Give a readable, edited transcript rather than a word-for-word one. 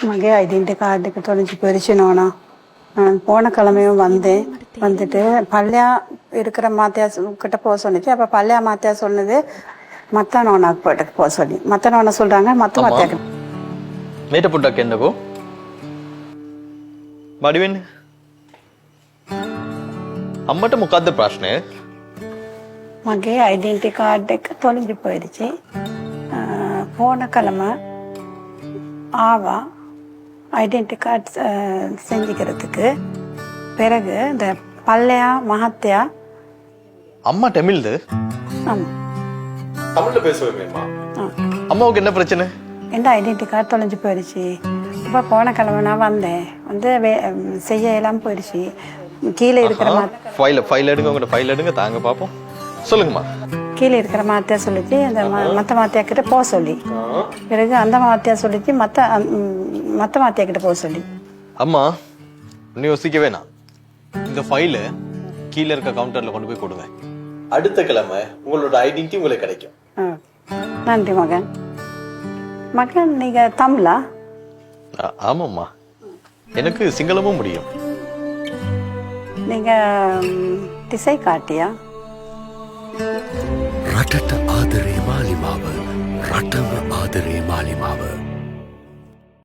மகே ஐடென்டி கார்டுக்கு தொலைஞ்சு போயிடுச்சுனோண்ணா. நான் போன கிழமையும் வந்துட்டு பள்ளியா இருக்கிற மாத்தியா கிட்ட போக சொன்னிச்சு. அப்போ பள்ளியா மாத்தியா சொன்னது மத்த நோனாக்கு போயிட்டு போக சொல்லி மத்த நோனை சொல்றாங்க மத்த மாத்தியா මේට පොඩ්ඩක් එන්නකෝ. බඩි වෙන්න. අම්මට මොකද්ද ප්‍රශ්නය? மகே ஐடென்டி கார்டுக்கு தொலைஞ்சு போயிடுச்சு. போன கிழமை ஆவா ஐடென்டி கார்டு செஞ்சுக்கிறதுக்கு பிறகு இந்த பல்லையா மகத்தியா அம்மா தமிழ்து? ஆமாம். தமிழ்ல பேச வைப்பேம்மா. அம்மாவுக்கு என்ன பிரச்சனை? எந்த ஐடென்டி கார்டு தொலைஞ்சு போயிடுச்சு. இப்போ போன கிழமை நான் வந்து செய்ய எல்லாம் போயிடுச்சு. கீழே இருக்கிற ஃபைல் எடுங்க, உங்களோட ஃபைல் எடுங்க, தாங்க பார்ப்போம். சொல்லுங்கம்மா. கீழே இருக்கிற மாத்தியா சொல்லிச்சு அந்த மற்ற மாத்தியா கிட்ட போக சொல்லி, பிறகு அந்த மாத்தியா சொல்லிச்சு மற்ற மாத்தியா கிட்ட போக சொல்லி. அம்மா நீ யோசிக்க வேணாம். இந்த ஃபைல கீழே இருக்க கவுண்டர்ல கொண்டு போய் கொடுங்க. அடுத்த கிழமை உங்களோட ஐடென்டிட்டி உங்களுக்கு கிடைக்கும். நன்றி மகன். மகன் நீங்க தமிழா? ஆமாம்மா, எனக்கு சிங்களமும் முடியும். நீங்க திசை காட்டியா? රටට ආදරේ මාලිමාව රටම ආදරේ මාලිමාව